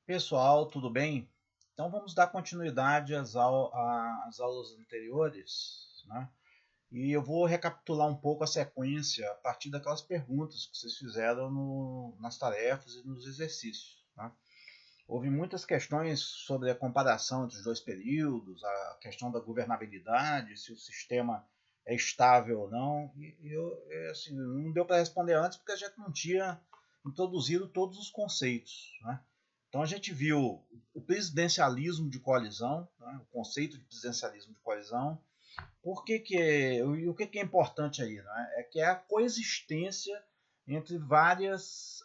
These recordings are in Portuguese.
Pessoal, tudo bem? Então vamos dar continuidade às aulas anteriores, né? E eu vou recapitular um pouco a sequência a partir daquelas perguntas que vocês fizeram nas tarefas e nos exercícios, né? Houve muitas questões sobre a comparação entre os dois períodos, a questão da governabilidade, se o sistema é estável ou não. Assim, não deu para responder antes porque a gente não tinha introduzido todos os conceitos, né? Então a gente viu o presidencialismo de coalizão, né? O conceito de presidencialismo de coalizão. O que é importante aí? Né? É que é a coexistência entre várias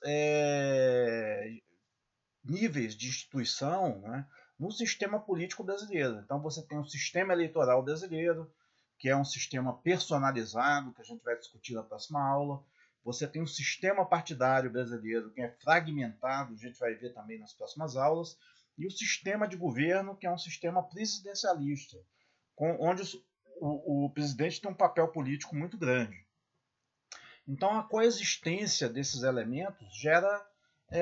níveis de instituição, né, no sistema político brasileiro. Então você tem o sistema eleitoral brasileiro, que é um sistema personalizado, que a gente vai discutir na próxima aula. Você tem o sistema partidário brasileiro, que é fragmentado, a gente vai ver também nas próximas aulas. E o sistema de governo, que é um sistema presidencialista, onde o presidente tem um papel político muito grande. Então, a coexistência desses elementos gera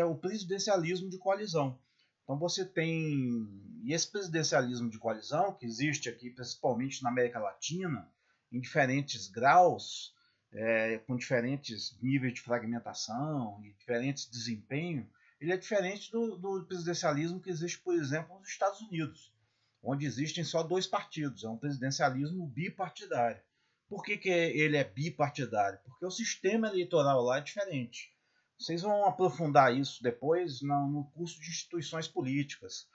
o presidencialismo de coalizão. Então, você tem. E esse presidencialismo de coalizão, que existe aqui principalmente na América Latina, em diferentes graus, com diferentes níveis de fragmentação e diferentes desempenho, ele é diferente do presidencialismo que existe, por exemplo, nos Estados Unidos, onde existem só dois partidos. É um presidencialismo bipartidário. Por que ele é bipartidário? Porque o sistema eleitoral lá é diferente. Vocês vão aprofundar isso depois no curso de instituições políticas,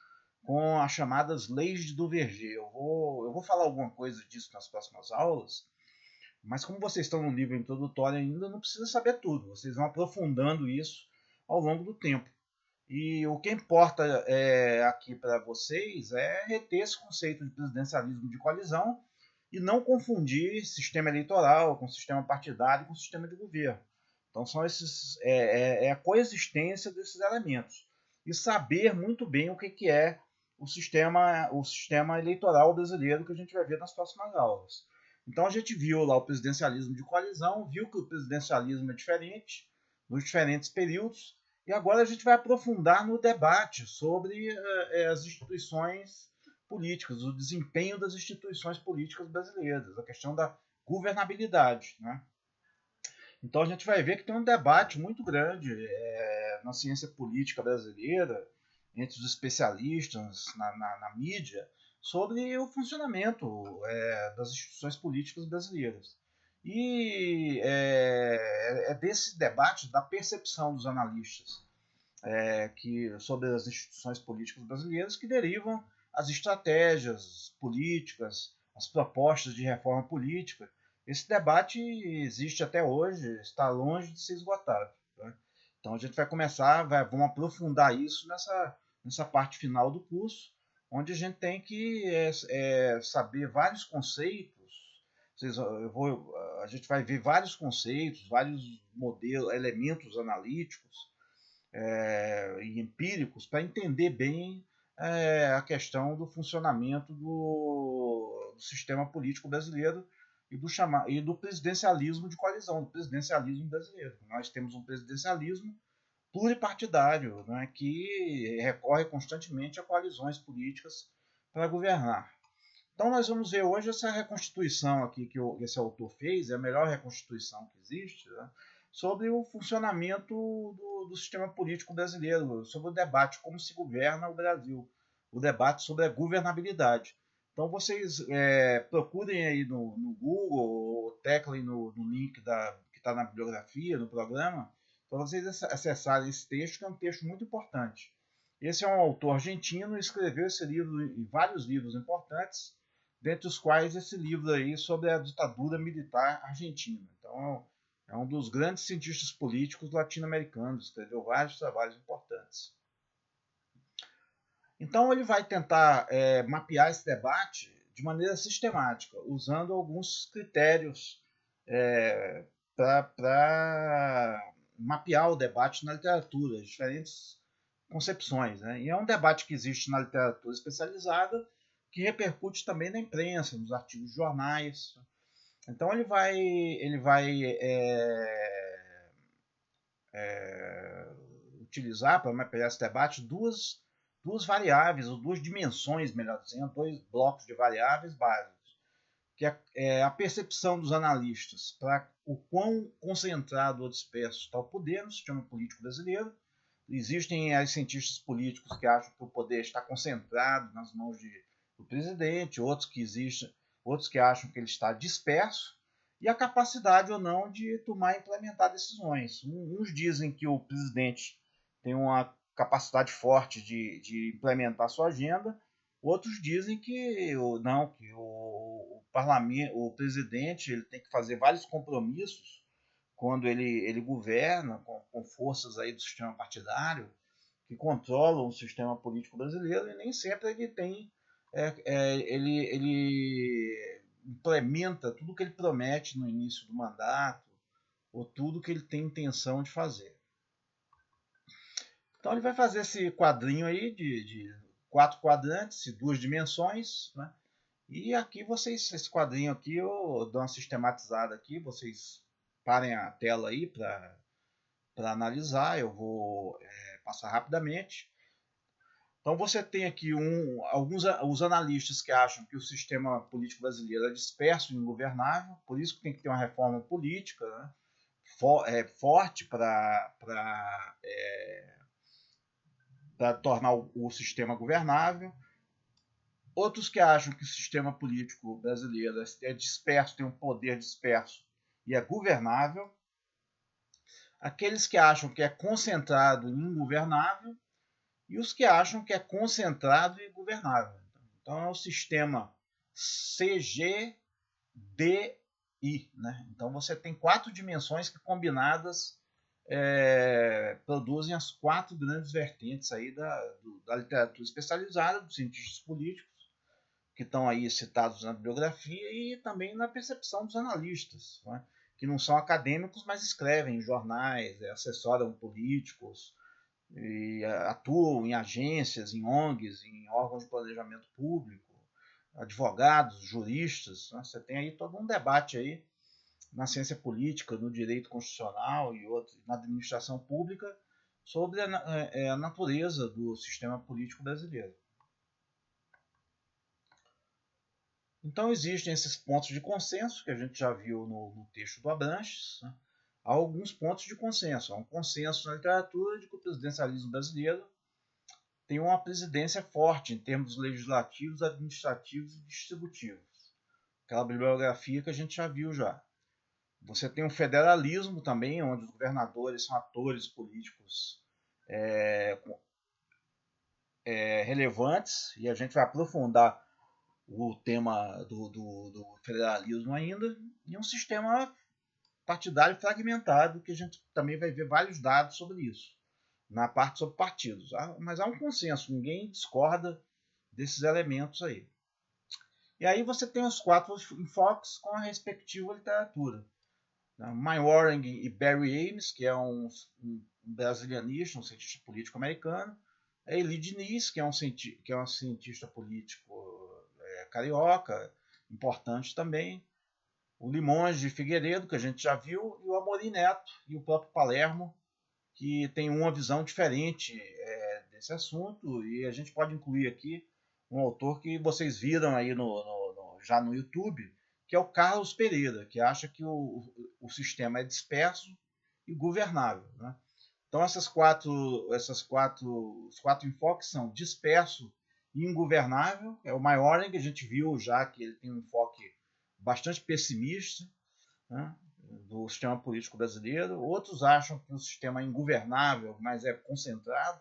com as chamadas leis de Duverger. Eu vou falar alguma coisa disso nas próximas aulas, mas como vocês estão no nível introdutório ainda, não precisa saber tudo. Vocês vão aprofundando isso ao longo do tempo. E o que importa aqui para vocês é reter esse conceito de presidencialismo de coalizão e não confundir sistema eleitoral com sistema partidário com sistema de governo. Então são esses a coexistência desses elementos e saber muito bem o que é o sistema eleitoral brasileiro que a gente vai ver nas próximas aulas. Então a gente viu lá o presidencialismo de coalizão, viu que o presidencialismo é diferente nos diferentes períodos e agora a gente vai aprofundar no debate sobre as instituições políticas, o desempenho das instituições políticas brasileiras, a questão da governabilidade. Né? Então a gente vai ver que tem um debate muito grande na ciência política brasileira, entre os especialistas, na mídia, sobre o funcionamento das instituições políticas brasileiras. E desse debate, da percepção dos analistas sobre as instituições políticas brasileiras que derivam as estratégias políticas, as propostas de reforma política. Esse debate existe até hoje, está longe de ser esgotado. Tá? Então a gente vai começar, vamos aprofundar isso nessa parte final do curso, onde a gente tem que saber vários conceitos. A gente vai ver vários conceitos, vários modelos, elementos analíticos e empíricos para entender bem a questão do funcionamento do sistema político brasileiro e do presidencialismo de coalizão, do presidencialismo brasileiro. Nós temos um presidencialismo pluripartidário, né, que recorre constantemente a coalizões políticas para governar. Então nós vamos ver hoje essa reconstituição aqui que esse autor fez, é a melhor reconstituição que existe, né, sobre o funcionamento do sistema político brasileiro, sobre o debate como se governa o Brasil, o debate sobre a governabilidade. Então vocês procurem aí no Google ou teclem no link que está na bibliografia, no programa, para vocês acessarem esse texto, que é um texto muito importante. Esse é um autor argentino, escreveu esse livro e vários livros importantes, dentre os quais esse livro aí sobre a ditadura militar argentina. Então, é um dos grandes cientistas políticos latino-americanos, escreveu vários trabalhos importantes. Então, ele vai tentar mapear esse debate de maneira sistemática, usando alguns critérios para mapear o debate na literatura, diferentes concepções. Né? E é um debate que existe na literatura especializada, que repercute também na imprensa, nos artigos de jornais. Então ele vai utilizar para mapear esse debate duas duas variáveis, ou duas dimensões, melhor dizendo, dois blocos de variáveis básicos, que é a percepção dos analistas para o quão concentrado ou disperso está o poder no sistema político brasileiro. Existem cientistas políticos que acham que o poder está concentrado nas mãos do presidente, outros que acham que ele está disperso, e a capacidade ou não de tomar e implementar decisões. Uns dizem que o presidente tem uma capacidade forte de implementar sua agenda, outros dizem que não, que o parlamento, o presidente, ele tem que fazer vários compromissos quando ele governa com forças aí do sistema partidário que controlam o sistema político brasileiro, e nem sempre ele tem ele implementa tudo que ele promete no início do mandato ou tudo que ele tem intenção de fazer. Então ele vai fazer esse quadrinho aí de 4 quadrantes e 2 dimensões, né? E aqui esse quadrinho aqui eu dou uma sistematizada aqui, vocês parem a tela aí para analisar, eu vou passar rapidamente. Então você tem aqui os analistas que acham que o sistema político brasileiro é disperso e ingovernável, por isso que tem que ter uma reforma política, né, forte para tornar o sistema governável. Outros que acham que o sistema político brasileiro é disperso, tem um poder disperso e é governável. Aqueles que acham que é concentrado e ingovernável, e os que acham que é concentrado e governável. Então é o sistema CGDI. Né? Então você tem 4 dimensões que combinadas produzem as 4 grandes vertentes aí da literatura especializada, dos cientistas políticos, que estão aí citados na bibliografia, e também na percepção dos analistas, né? Que não são acadêmicos, mas escrevem em jornais, assessoram políticos, e atuam em agências, em ONGs, em órgãos de planejamento público, advogados, juristas. Né? Você tem aí todo um debate aí na ciência política, no direito constitucional e na administração pública sobre a natureza do sistema político brasileiro. Então existem esses pontos de consenso que a gente já viu no texto do Abranches. Né? Há alguns pontos de consenso. Há um consenso na literatura de que o presidencialismo brasileiro tem uma presidência forte em termos legislativos, administrativos e distributivos. Aquela bibliografia que a gente já viu já. Você tem um federalismo também, onde os governadores são atores políticos relevantes, e a gente vai aprofundar o tema do federalismo ainda, e um sistema partidário fragmentado, que a gente também vai ver vários dados sobre isso, na parte sobre partidos. Mas há um consenso, ninguém discorda desses elementos aí. E aí você tem os 4 enfoques com a respectiva literatura. Mike Warren e Barry Ames, que é um brasilianista, um cientista político americano. A Elie Diniz, que é um cientista político carioca, importante também. O Limões de Figueiredo, que a gente já viu, e o Amorim Neto e o próprio Palermo, que tem uma visão diferente desse assunto, e a gente pode incluir aqui um autor que vocês viram aí já no YouTube, que é o Carlos Pereira, que acha que o sistema é disperso e governável. Né? Então os 4 enfoques são disperso e ingovernável. É o Maioren, que a gente viu já que ele tem um enfoque bastante pessimista, né, do sistema político brasileiro. Outros acham que o sistema é ingovernável, mas é concentrado.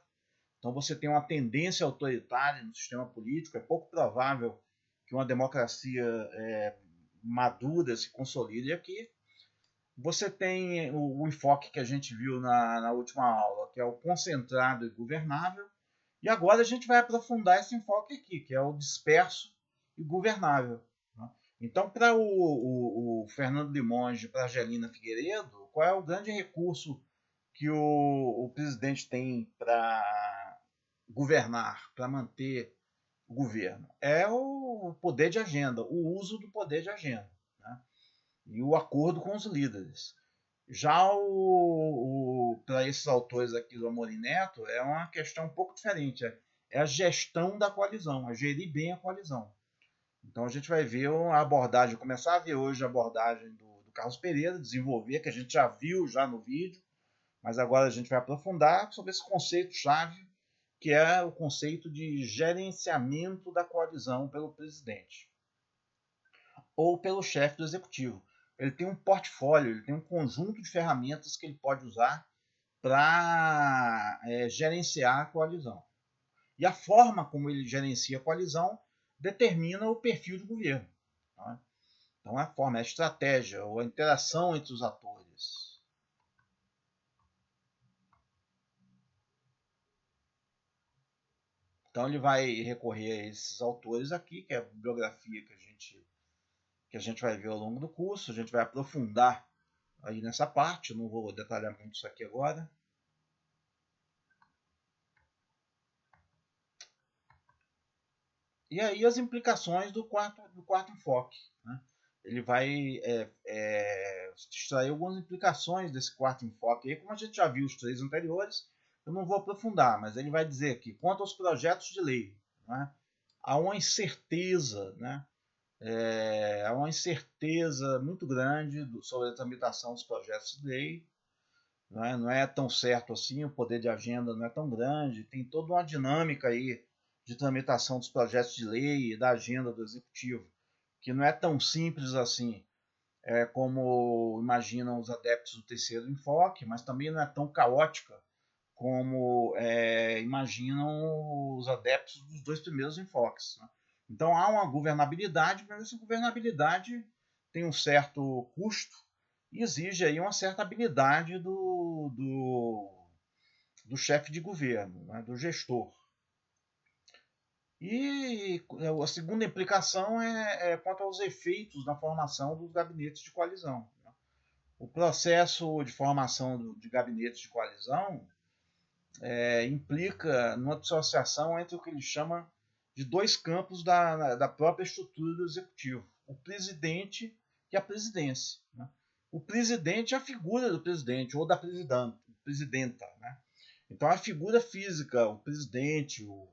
Então você tem uma tendência autoritária no sistema político. É pouco provável que uma democracia madura se consolide aqui. Você tem o enfoque que a gente viu na última aula, que é o concentrado e governável. E agora a gente vai aprofundar esse enfoque aqui, que é o disperso e governável. Né? Então, para o Fernando Limonge e para a Angelina Figueiredo, qual é o grande recurso que o presidente tem para governar, para manter o governo? É o poder de agenda, o uso do poder de agenda, né? E o acordo com os líderes. Já para esses autores aqui do Amorim Neto, é uma questão um pouco diferente. é a gestão da coalizão, é gerir bem a coalizão. Então a gente vai ver a abordagem, começar a ver hoje a abordagem do Carlos Pereira, desenvolver, que a gente já viu já no vídeo, mas agora a gente vai aprofundar sobre esse conceito-chave, que é o conceito de gerenciamento da coalizão pelo presidente ou pelo chefe do executivo. Ele tem um portfólio, ele tem um conjunto de ferramentas que ele pode usar para gerenciar a coalizão. E a forma como ele gerencia a coalizão determina o perfil de governo. Tá? Então, é a forma, é a estratégia, ou a interação entre os atores. Então, ele vai recorrer a esses autores aqui, que é a bibliografia que a gente vai ver ao longo do curso. A gente vai aprofundar aí nessa parte, eu não vou detalhar muito isso aqui agora. E aí as implicações do quarto enfoque. Né? Ele vai extrair algumas implicações desse quarto enfoque. E aí, como a gente já viu os 3 anteriores, eu não vou aprofundar, mas ele vai dizer que, quanto aos projetos de lei, né, há uma incerteza, né, há uma incerteza muito grande sobre a tramitação dos projetos de lei. Não é tão certo assim, o poder de agenda não é tão grande, tem toda uma dinâmica aí de tramitação dos projetos de lei e da agenda do executivo, que não é tão simples assim, como imaginam os adeptos do terceiro enfoque, mas também não é tão caótica como imaginam os adeptos dos 2 primeiros enfoques. Né? Então há uma governabilidade, mas essa governabilidade tem um certo custo e exige aí uma certa habilidade do chefe de governo, né, do gestor. E a segunda implicação é quanto aos efeitos na formação dos gabinetes de coalizão. O processo de formação de gabinetes de coalizão implica numa dissociação entre o que ele chama de 2 campos da própria estrutura do executivo: o presidente e a presidência. Né? O presidente é a figura do presidente ou da presidenta. Né? Então, a figura física, o presidente, o,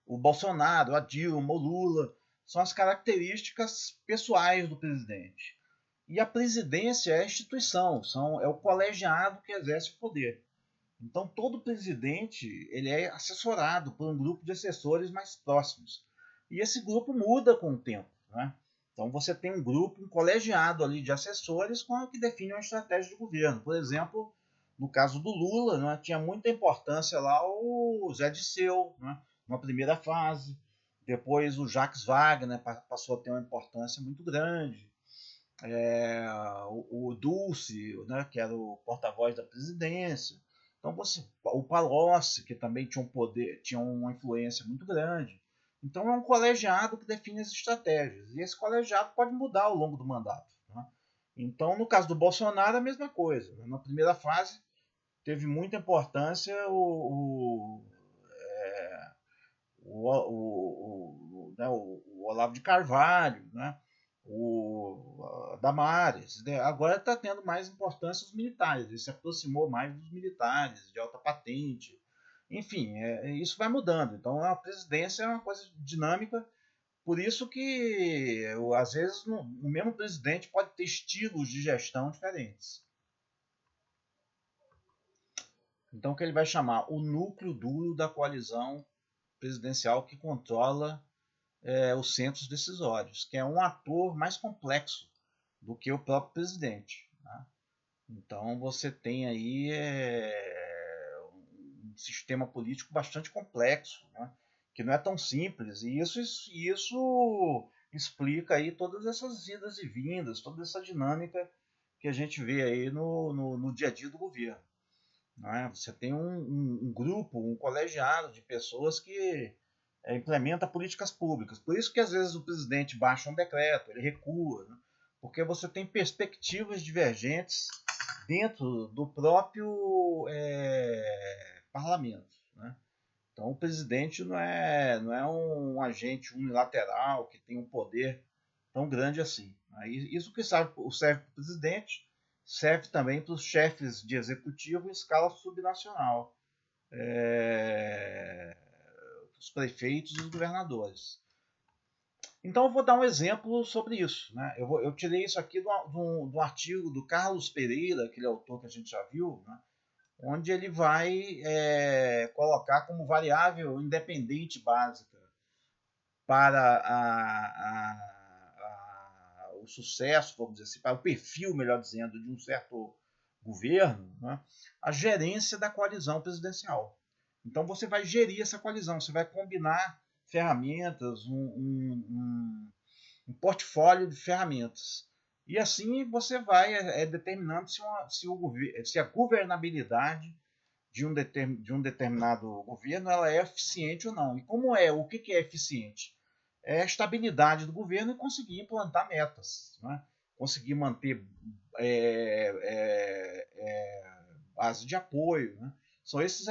o Bolsonaro, a Dilma, o Lula, são as características pessoais do presidente. E a presidência é a instituição, é o colegiado que exerce o poder. Então, todo presidente ele é assessorado por um grupo de assessores mais próximos. E esse grupo muda com o tempo. Né? Então, você tem um grupo, um colegiado ali de assessores que define uma estratégia de governo. Por exemplo, no caso do Lula, né, tinha muita importância lá o Zé Disseu, né, numa primeira fase. Depois o Jacques Wagner passou a ter uma importância muito grande. O Dulce, né, que era o porta-voz da presidência. Então o Palocci, que também tinha um poder, tinha uma influência muito grande. Então é um colegiado que define as estratégias. E esse colegiado pode mudar ao longo do mandato. Né? Então, no caso do Bolsonaro, a mesma coisa. Na primeira fase, teve muita importância o Olavo de Carvalho, né? O Damares. Né? Agora está tendo mais importância os militares. Ele se aproximou mais dos militares, de alta patente. Enfim, isso vai mudando. Então, a presidência é uma coisa dinâmica. Por isso que, às vezes, o mesmo presidente pode ter estilos de gestão diferentes. Então, o que ele vai chamar? O núcleo duro da coalizão presidencial que controla os centros decisórios, que é um ator mais complexo do que o próprio presidente. Né? Então você tem aí um sistema político bastante complexo, né? Que não é tão simples, e isso explica aí todas essas idas e vindas, toda essa dinâmica que a gente vê aí no dia a dia do governo. Né? Você tem um grupo, um colegiado de pessoas que implementa políticas públicas. Por isso que às vezes o presidente baixa um decreto, ele recua, né? Porque você tem perspectivas divergentes dentro do próprio parlamento. Né? Então o presidente não é um agente unilateral que tem um poder tão grande assim. Isso que serve para o presidente serve também para os chefes de executivo em escala subnacional. os prefeitos e os governadores. Então eu vou dar um exemplo sobre isso. Né? Eu tirei isso aqui do artigo do Carlos Pereira, aquele autor que a gente já viu, né? Onde ele vai colocar como variável independente básica para o sucesso, vamos dizer assim, para o perfil, melhor dizendo, de um certo governo, né? A gerência da coalizão presidencial. Então você vai gerir essa coalizão, você vai combinar ferramentas, um portfólio de ferramentas. E assim você vai determinando se a governabilidade de um determinado governo ela é eficiente ou não. E como o que é eficiente? É a estabilidade do governo e conseguir implantar metas, né? Conseguir manter base de apoio. Né? São esses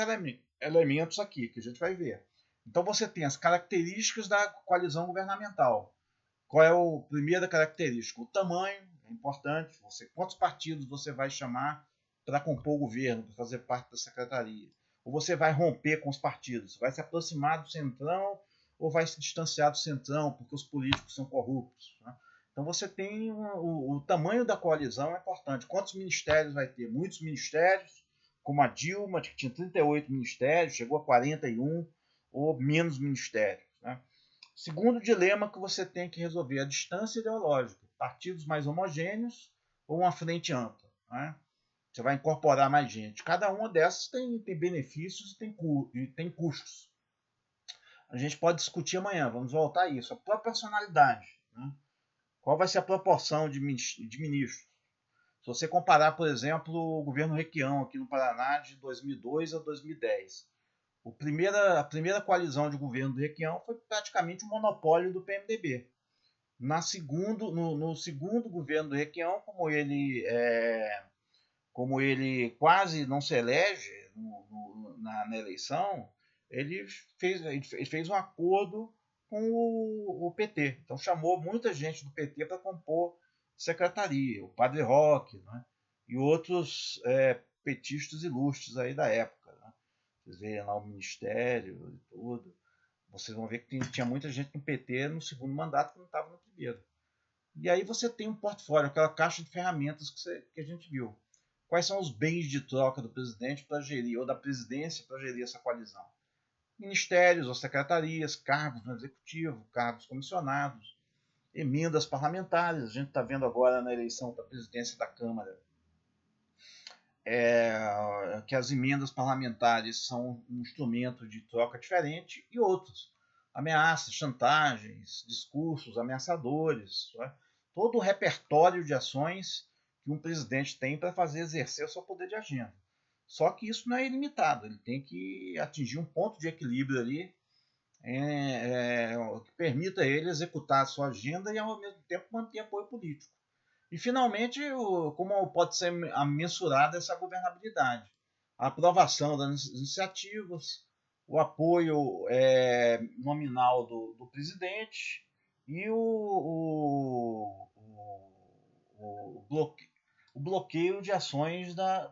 elementos aqui que a gente vai ver. Então você tem as características da coalizão governamental. Qual é a primeira característica? O tamanho é importante. Quantos partidos você vai chamar para compor o governo, para fazer parte da secretaria? Ou você vai romper com os partidos? Vai se aproximar do centrão ou vai se distanciar do centrão porque os políticos são corruptos? Né? Então você tem o tamanho da coalizão é importante. Quantos ministérios vai ter? Muitos ministérios, como a Dilma, que tinha 38 ministérios, chegou a 41, ou menos ministérios. Né? Segundo dilema que você tem que resolver, a distância ideológica. Partidos mais homogêneos ou uma frente ampla. Né? Você vai incorporar mais gente. Cada uma dessas tem benefícios e tem custos. A gente pode discutir amanhã, vamos voltar a isso. A proporcionalidade. Né? Qual vai ser a proporção de ministros? Se você comparar, por exemplo, o governo Requião aqui no Paraná de 2002 a 2010. A primeira coalizão de governo do Requião foi praticamente um monopólio do PMDB. No segundo governo do Requião, como ele quase não se elege na eleição, ele fez um acordo com o PT. Então chamou muita gente do PT para compor secretaria, o Padre Roque, né? E outros petistas ilustres aí da época. Né? Vocês veem lá o ministério e tudo. Vocês vão ver que tinha muita gente no PT no segundo mandato que não estava no primeiro. E aí você tem um portfólio, aquela caixa de ferramentas que a gente viu. Quais são os bens de troca do presidente para gerir, ou da presidência para gerir essa coalizão? Ministérios ou secretarias, cargos no executivo, cargos comissionados, emendas parlamentares. A gente está vendo agora na eleição para a presidência da Câmara que as emendas parlamentares são um instrumento de troca diferente, e outros. Ameaças, chantagens, discursos ameaçadores, né? Todo o repertório de ações que um presidente tem para fazer exercer o seu poder de agenda. Só que isso não é ilimitado, ele tem que atingir um ponto de equilíbrio ali que permita ele executar a sua agenda e ao mesmo tempo manter apoio político. E, finalmente, como pode ser mensurada essa governabilidade? A aprovação das iniciativas, o apoio nominal do presidente e o bloqueio de ações da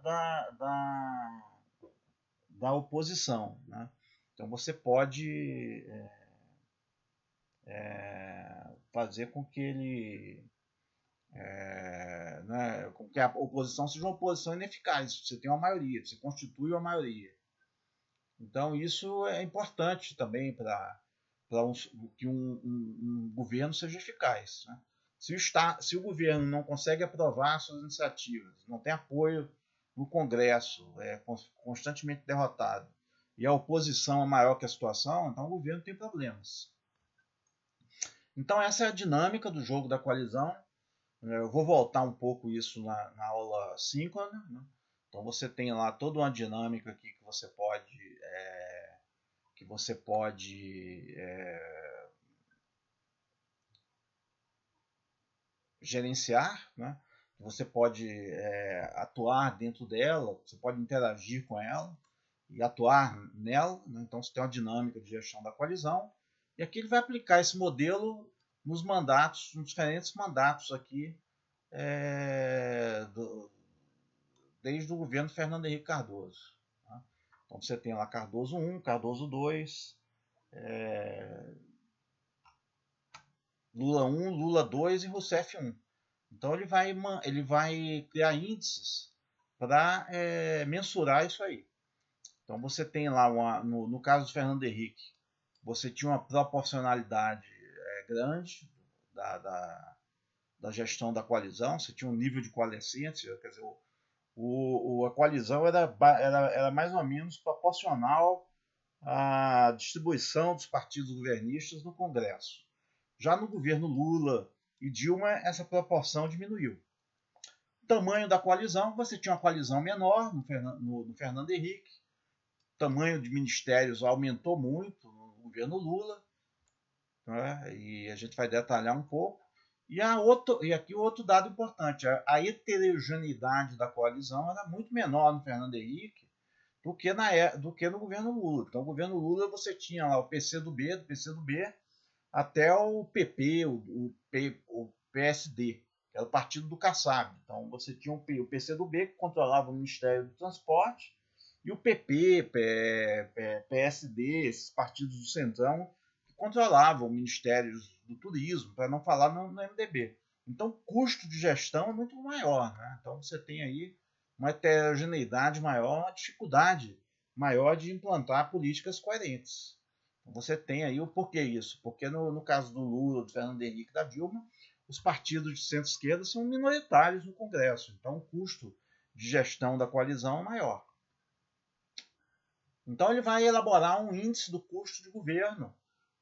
oposição. Né? Então, você pode fazer com que ele com que a oposição seja uma oposição ineficaz. Você tem uma maioria, você constitui uma maioria. Então isso é importante também para que um governo seja eficaz. Né? Se o governo não consegue aprovar suas iniciativas, não tem apoio no Congresso, é constantemente derrotado, e a oposição é maior que a situação, então o governo tem problemas. Então essa é a dinâmica do jogo da coalizão. Eu vou voltar um pouco isso na aula síncrona. Né? Então você tem lá toda uma dinâmica aqui que você pode gerenciar, né? Que você pode atuar dentro dela, você pode interagir com ela e atuar nela. Né? Então você tem uma dinâmica de gestão da coalizão. E aqui ele vai aplicar esse modelo nos mandatos, nos diferentes mandatos aqui desde o governo Fernando Henrique Cardoso. Tá? Então você tem lá Cardoso 1, Cardoso 2, Lula 1, Lula 2 e Rousseff 1. Então ele vai criar índices para mensurar isso aí. Então você tem lá, no caso do Fernando Henrique, você tinha uma proporcionalidade grande da gestão da coalizão, você tinha um nível de coalescência, quer dizer, a coalizão era mais ou menos proporcional à distribuição dos partidos governistas no Congresso. Já no governo Lula e Dilma, essa proporção diminuiu. O tamanho da coalizão, você tinha uma coalizão menor no Fernando Henrique, o tamanho de ministérios aumentou muito no governo Lula, né? E a gente vai detalhar um pouco. E aqui outro dado importante, a heterogeneidade da coalizão era muito menor no Fernando Henrique do que no governo Lula. Então, no governo Lula você tinha lá o PCdoB, do PCdoB até o PP, o PSD, que era o partido do Kassab. Então, você tinha o PCdoB, que controlava o Ministério do Transporte, e o PP, PSD, esses partidos do Centrão, que controlavam ministérios do turismo, para não falar no MDB. Então, o custo de gestão é muito maior. Né? Então, você tem aí uma heterogeneidade maior, uma dificuldade maior de implantar políticas coerentes. Você tem aí o porquê isso? Porque no caso do Lula, do Fernando Henrique e da Dilma, os partidos de centro-esquerda são minoritários no Congresso. Então, o custo de gestão da coalizão é maior. Então, ele vai elaborar um índice do custo de governo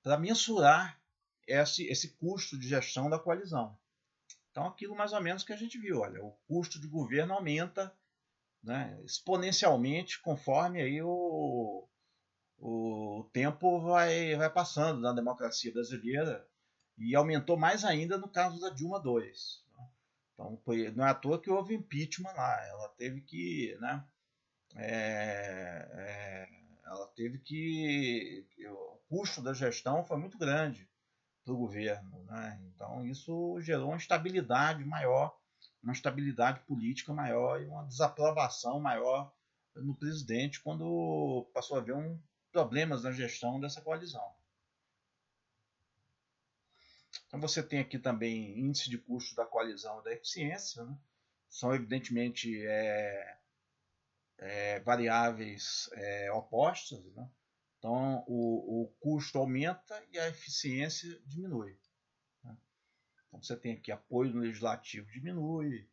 para mensurar esse custo de gestão da coalizão. Então, aquilo mais ou menos que a gente viu. Olha, o custo de governo aumenta, né, exponencialmente conforme aí o tempo vai passando na democracia brasileira e aumentou mais ainda no caso da Dilma II. Então, não é à toa que houve impeachment lá. Ela teve que, né, o custo da gestão foi muito grande para o governo, né? Então isso gerou uma instabilidade maior, uma instabilidade política maior e uma desaprovação maior no presidente quando passou a haver problemas na gestão dessa coalizão. Então você tem aqui também índice de custo da coalizão e da eficiência, né? São evidentemente variáveis opostas, né? Então o custo aumenta e a eficiência diminui. Né? Então você tem aqui apoio no legislativo diminui,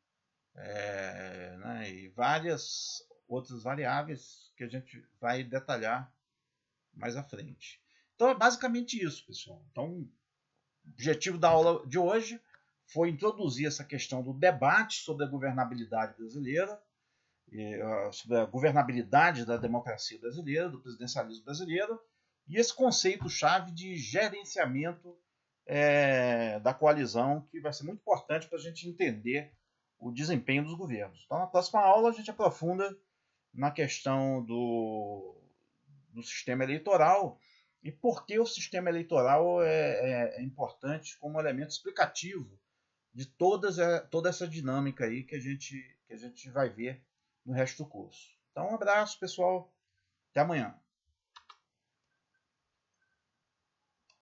né? E várias outras variáveis que a gente vai detalhar mais à frente. Então é basicamente isso, pessoal. Então o objetivo da aula de hoje foi introduzir essa questão do debate sobre a governabilidade brasileira, sobre a governabilidade da democracia brasileira, do presidencialismo brasileiro, e esse conceito-chave de gerenciamento da coalizão, que vai ser muito importante para a gente entender o desempenho dos governos. Então, na próxima aula, a gente aprofunda na questão do sistema eleitoral e por que o sistema eleitoral é importante como elemento explicativo de toda essa dinâmica aí que a gente vai ver no resto do curso. Então, um abraço, pessoal. Até amanhã.